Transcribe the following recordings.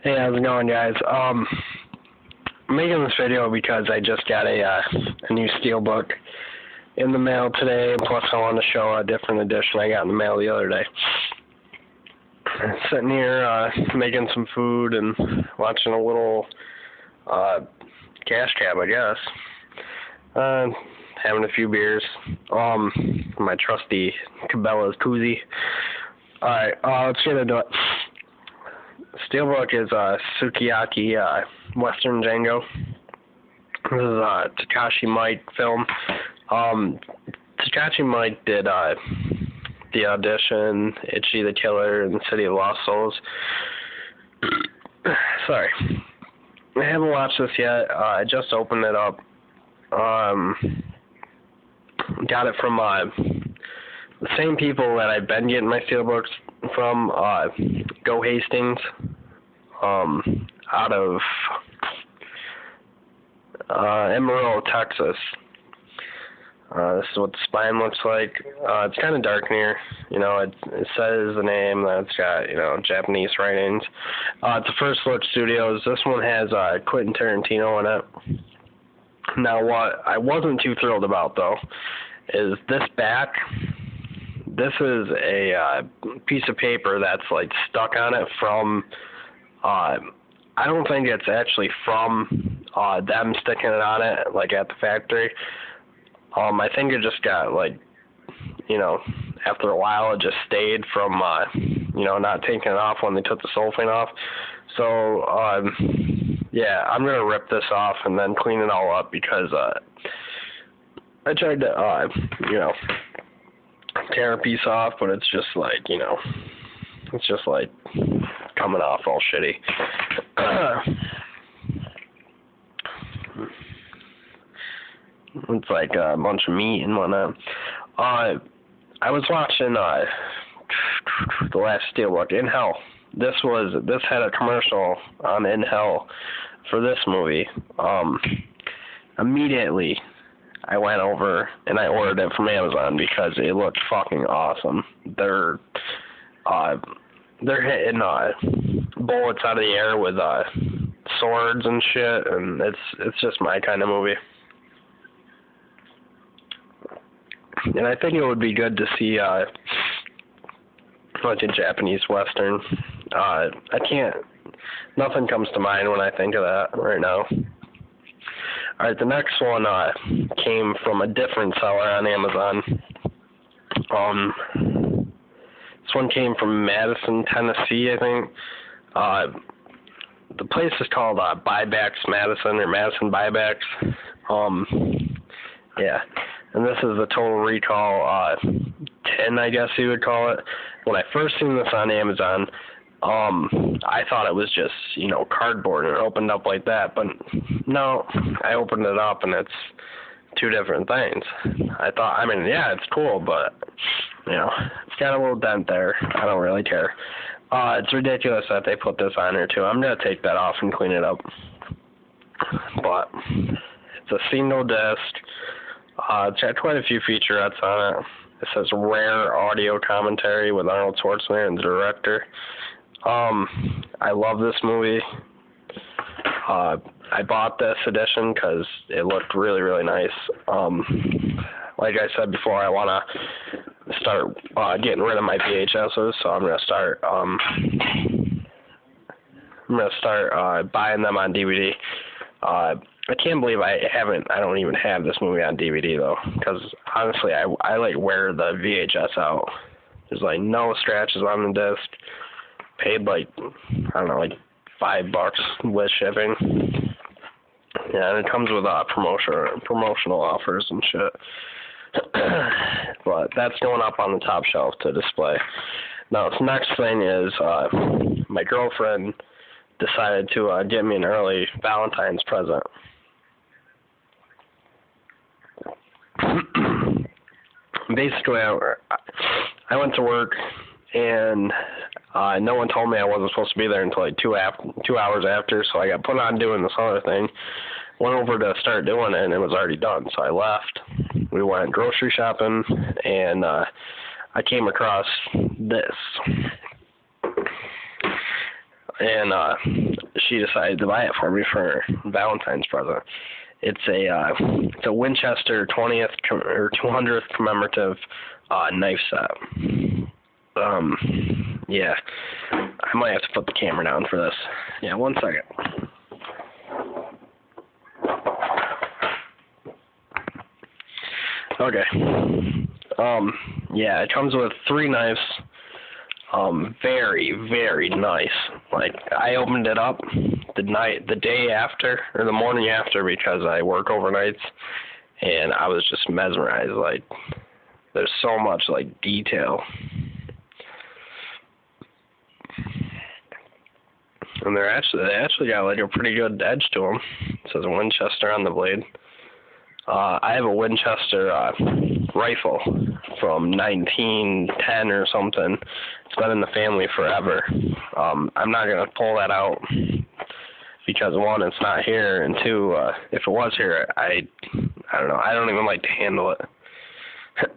Hey, how's it going, guys? I'm making this video because I just got a new Steelbook in the mail today, and plus I want to show a different edition I got in the mail the other day. Sitting here making some food and watching a little cash cab, I guess. Having a few beers. My trusty Cabela's koozie. Alright, let's get into it. Steelbook is a Sukiyaki Western Django. This is a Takashi Miike film. Takashi Miike did The Audition, Ichi the Killer, and City of Lost Souls. Sorry. I haven't watched this yet. I just opened it up. Got it from the same people that I've been getting my Steelbooks from, Go Hastings, out of Amarillo, Texas. This is what the spine looks like. It's kind of dark in here. You know, it says the name. It's got, Japanese writings. It's a First Look Studios. This one has Quentin Tarantino in it. Now, what I wasn't too thrilled about, though, is this back. This is a piece of paper that's, stuck on it from, I don't think it's actually from them sticking it on it, at the factory. I think it just got, after a while it just stayed from, not taking it off when they took the cellophane off. So, yeah, I'm going to rip this off and then clean it all up because I tried to, tear a piece off, but it's just it's just coming off all shitty. It's like a bunch of meat and whatnot. I was watching the last Steelbook, In Hell. This had a commercial on In Hell for this movie. Immediately I went over and I ordered it from Amazon because it looked fucking awesome. They're hitting bullets out of the air with swords and shit, and it's just my kind of movie. And I think it would be good to see like a Japanese Western. Nothing comes to mind when I think of that right now. Alright, the next one came from a different seller on Amazon. This one came from Madison, Tennessee, I think. The place is called Buybacks Madison, or Madison Buybacks. Yeah. And this is the Total Recall 10, I guess you would call it. When I first seen this on Amazon, I thought it was just, cardboard and it opened up like that, but no, I opened it up and it's two different things. Yeah, it's cool, but, it's got a little dent there. I don't really care. It's ridiculous that they put this on here, too. I'm going to take that off and clean it up. But it's a single disc. It's got quite a few featurettes on it. It says Rare Audio Commentary with Arnold Schwarzenegger and the director. I love this movie. I bought this edition because it looked really, really nice. Like I said before, I want to start getting rid of my VHSs, so I'm gonna start buying them on DVD. I can't believe I don't even have this movie on DVD though, because honestly, I wear the VHS out. There's no scratches on the disc. Paid $5 with shipping. Yeah, and it comes with promotional offers and shit. But that's going up on the top shelf to display. Now, the next thing is my girlfriend decided to get me an early Valentine's present. Basically, I went to work and no one told me I wasn't supposed to be there until 2 hours after, so I got put on doing this other thing. Went over to start doing it, and it was already done, so I left. We went grocery shopping, and I came across this. And she decided to buy it for me for Valentine's present. It's a Winchester 20th or 200th commemorative knife set. Yeah, I might have to put the camera down for this. Yeah, 1 second. Okay. Yeah, it comes with 3 knives. Very, very nice. Like, I opened it up the day after, or the morning after, because I work overnights, and I was just mesmerized. Like, there's so much, like, detail. And they actually got, like, a pretty good edge to them. It says Winchester on the blade. I have a Winchester rifle from 1910 or something. It's been in the family forever. I'm not going to pull that out because, 1, it's not here, and 2, if it was here, I don't know, I don't even like to handle it.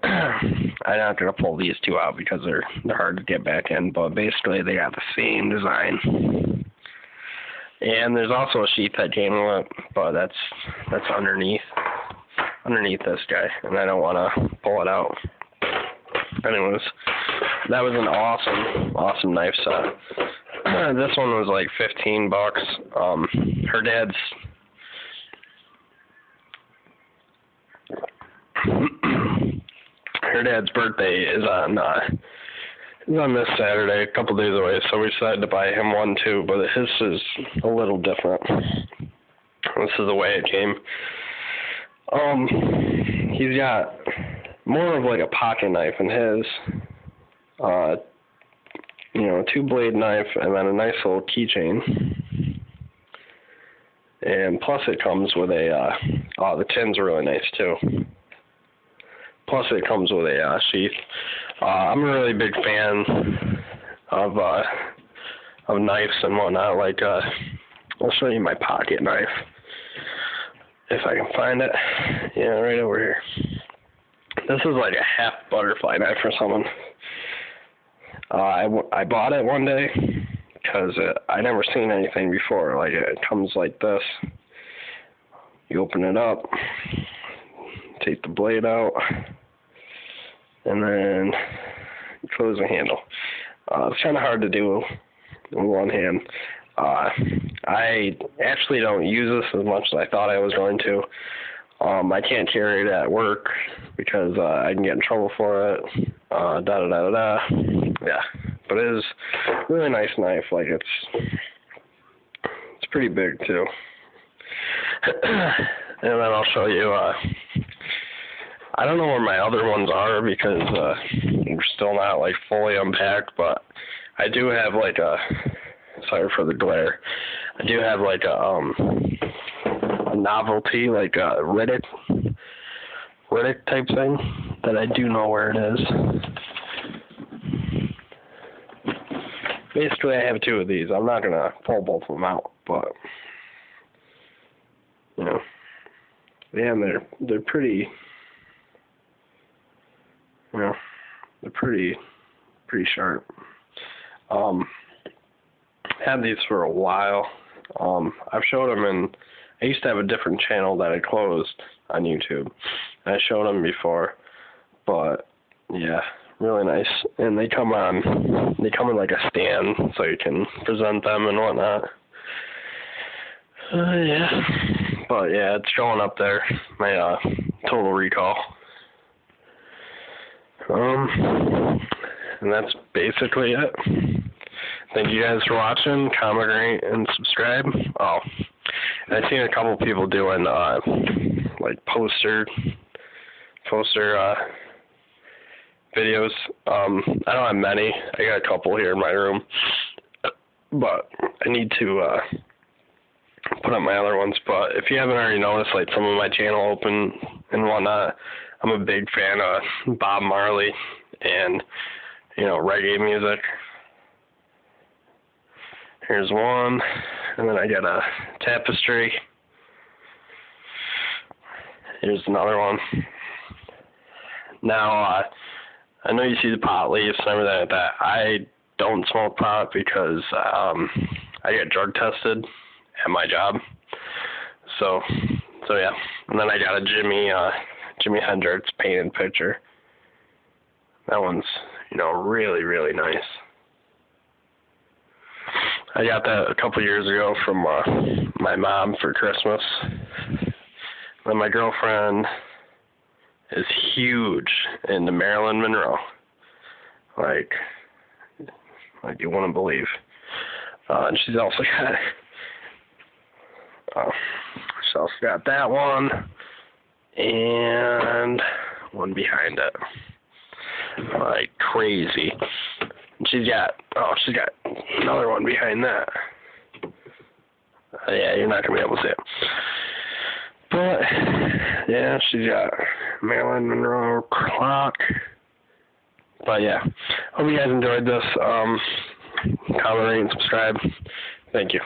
I'm not going to pull these 2 out because they're hard to get back in, but basically they got the same design. And there's also a sheath that came with it, but that's underneath this guy, and I don't want to pull it out. Anyways, that was an awesome knife set. This one was like $15. Her dad's birthday is on this Saturday, a couple days away, so we decided to buy him one too, but his is a little different. This is the way it came. He's got more of like a pocket knife in his, 2-blade knife, and then a nice little keychain. And plus it comes with the tin's really nice too. Plus it comes with a sheath. I'm a really big fan of knives and whatnot. Like, I'll show you my pocket knife if I can find it. Yeah, right over here. This is like a half butterfly knife or something. I bought it one day because I never seen anything before. Like, it comes like this. You open it up, take the blade out, and then close the handle. It's kind of hard to do with one hand. I actually don't use this as much as I thought I was going to. I can't carry it at work because I can get in trouble for it. Yeah, but it is a really nice knife. Like, it's pretty big too. And then I'll show you. I don't know where my other ones are because they're still not like fully unpacked. But I do have like sorry for the glare. I do have like a novelty, like a Riddick type thing that I do know where it is. Basically, I have 2 of these. I'm not gonna pull both of them out, but yeah, they're pretty. They're pretty sharp. Had these for a while. I've showed them I used to have a different channel that I closed on YouTube. I showed them before, but yeah, really nice. And they come in like a stand, so you can present them and whatnot. Yeah, but yeah, it's going up there. My total recall. And that's basically it. Thank you guys for watching. Comment, rate, and subscribe. Oh, and I've seen a couple people doing like poster videos. I don't have many. I got a couple here in my room, but I need to put up my other ones. But if you haven't already noticed, like, some of my channel open and whatnot, I'm a big fan of Bob Marley and reggae music. Here's one, and then I got a tapestry. Here's another one. Now, I know you see the pot leaves and everything like that. I don't smoke pot because I get drug tested at my job. So yeah. And then I got a Jimi Hendrix painted picture. That one's, really, really nice. I got that a couple years ago from my mom for Christmas. Then my girlfriend is huge into Marilyn Monroe. Like you wouldn't believe. And she's also got that one and one behind it. Like crazy. And she's got another one behind that. Yeah, you're not gonna be able to see it. But yeah, she's got Marilyn Monroe clock. But yeah, hope you guys enjoyed this. Comment, rate, and subscribe. Thank you.